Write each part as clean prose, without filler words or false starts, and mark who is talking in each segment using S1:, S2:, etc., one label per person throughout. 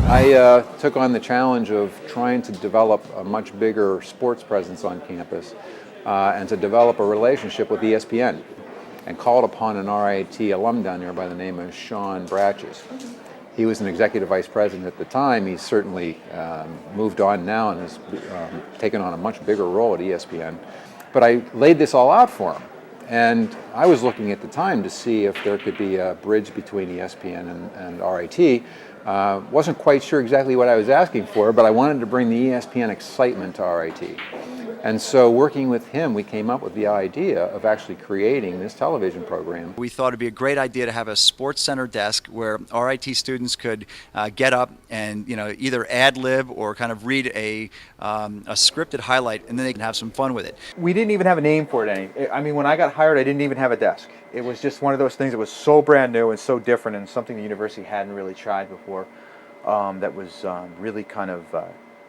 S1: I took on the challenge of trying to develop a much bigger sports presence on campus and to develop a relationship with ESPN, and called upon an RIT alum down there by the name of Sean Bratches. He was an executive vice president at the time. He's certainly moved on now and has taken on a much bigger role at ESPN. But I laid this all out for him. And I was looking at the time to see if there could be a bridge between ESPN and RIT. Wasn't quite sure exactly what I was asking for, but I wanted to bring the ESPN excitement to RIT. And so working with him, we came up with the idea of actually creating this television program.
S2: We thought it'd be a great idea to have a sports center desk where RIT students could get up and either ad-lib or kind of read a scripted highlight, and then they can have some fun with it.
S3: We didn't even have a name for it. I mean, when I got hired, I didn't even have a desk. It was just one of those things that was so brand new and so different, and something the university hadn't really tried before. That was really kind of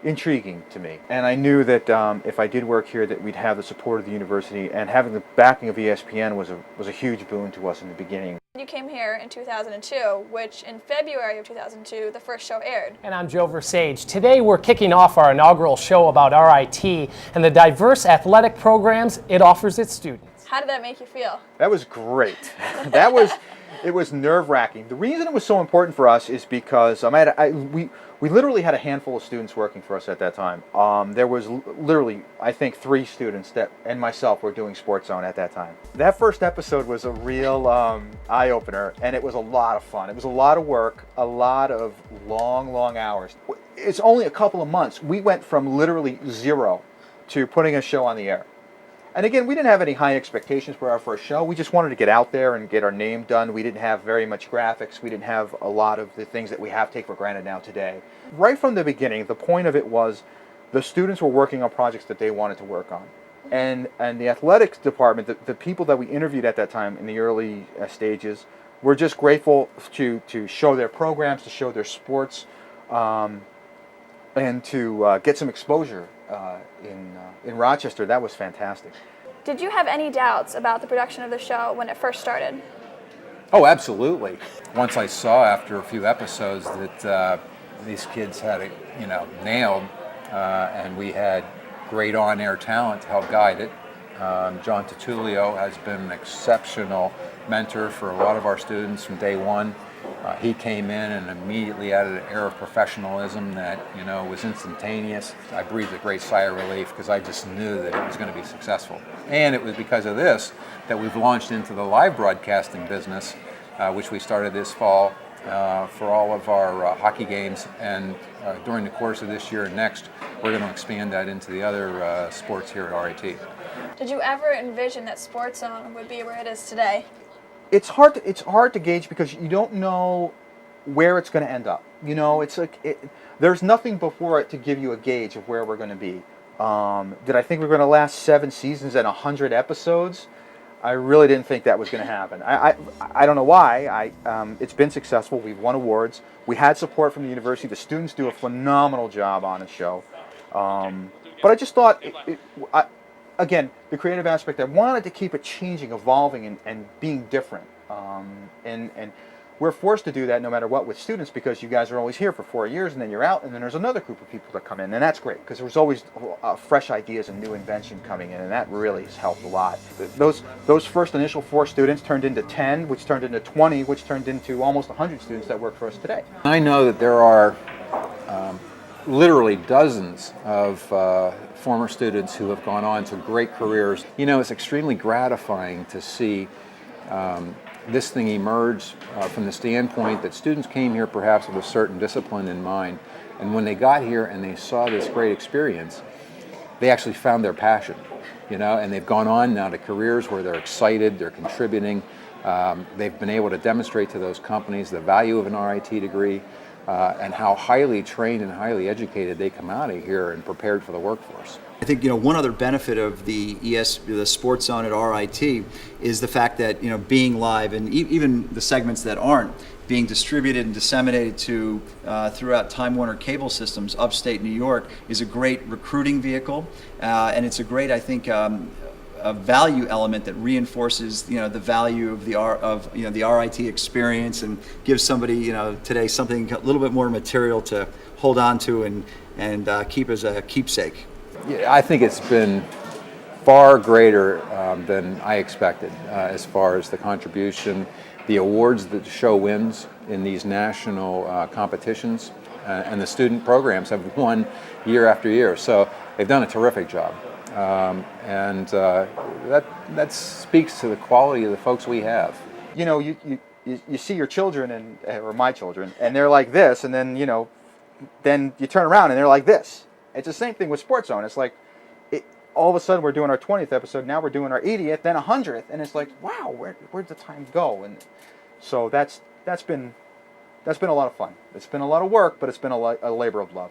S3: intriguing to me. And I knew that if I did work here, that we'd have the support of the university, and having the backing of ESPN was a huge boon to us in the beginning.
S4: You came here in 2002, which in February of 2002, the first show aired.
S5: And I'm Joe Versage. Today we're kicking off our inaugural show about RIT and the diverse athletic programs it offers its students.
S4: How did that make you feel?
S3: That was great. It was nerve-wracking. The reason it was so important for us is because we literally had a handful of students working for us at that time. There was literally, I think, 3 students and myself were doing SportsZone at that time. That first episode was a real eye-opener, and it was a lot of fun. It was a lot of work, a lot of long hours. It's only a couple of months. We went from literally 0 to putting a show on the air. And again, we didn't have any high expectations for our first show. We just wanted to get out there and get our name done. We didn't have very much graphics. We didn't have a lot of the things that we have take for granted now today. Right from the beginning, the point of it was the students were working on projects that they wanted to work on. And the athletics department, the people that we interviewed at that time in the early stages, were just grateful to show their programs, to show their sports, and to get some exposure in Rochester. That was fantastic.
S4: Did you have any doubts about the production of the show when it first started?
S1: Oh, absolutely. Once I saw after a few episodes that these kids had it, nailed, and we had great on-air talent to help guide it. John Tutulio has been an exceptional mentor for a lot of our students from day one. He came in and immediately added an air of professionalism that was instantaneous. I breathed a great sigh of relief because I just knew that it was going to be successful. And it was because of this that we've launched into the live broadcasting business, which we started this fall for all of our hockey games. And during the course of this year and next, we're going to expand that into the other sports here at RIT.
S4: Did you ever envision that SportsZone would be where it is today?
S3: It's hard to gauge because you don't know where it's going to end up. It's like there's nothing before it to give you a gauge of where we're going to be. Did I think we were going to last 7 seasons and 100 episodes? I really didn't think that was going to happen. I don't know why. It's been successful. We've won awards. We had support from the university. The students do a phenomenal job on the show. But I just thought, again, the creative aspect, I wanted to keep it changing, evolving, and being different. And we're forced to do that no matter what with students, because you guys are always here for 4 years and then you're out, and then there's another group of people that come in, and that's great because there's always fresh ideas and new invention coming in, and that really has helped a lot. Those first initial 4 students turned into 10, which turned into 20, which turned into almost 100 students that work for us today.
S1: I know that there are literally dozens of former students who have gone on to great careers. It's extremely gratifying to see this thing emerge from the standpoint that students came here perhaps with a certain discipline in mind, and when they got here and they saw this great experience, they actually found their passion, and they've gone on now to careers where they're excited, they're contributing, they've been able to demonstrate to those companies the value of an RIT degree, and how highly trained and highly educated they come out of here and prepared for the workforce.
S2: I think one other benefit of the SportsZone at RIT is the fact that being live, and even the segments that aren't, being distributed and disseminated to throughout Time Warner cable systems upstate New York is a great recruiting vehicle, and it's a great, I think, a value element that reinforces, the value of the RIT experience, and gives somebody, today something a little bit more material to hold on to and keep as a keepsake.
S1: Yeah, I think it's been far greater than I expected as far as the contribution, the awards that the show wins in these national competitions, and the student programs have won year after year. So they've done a terrific job, and that speaks to the quality of the folks we have.
S3: You see your children or my children, and they're like this, and then then you turn around and they're like this. It's the same thing with SportsZone. It's like all of a sudden we're doing our 20th episode. Now we're doing our 80th, then 100th, and it's like, wow, where'd the time go? And so that's been a lot of fun. It's been a lot of work, but it's been a labor of love.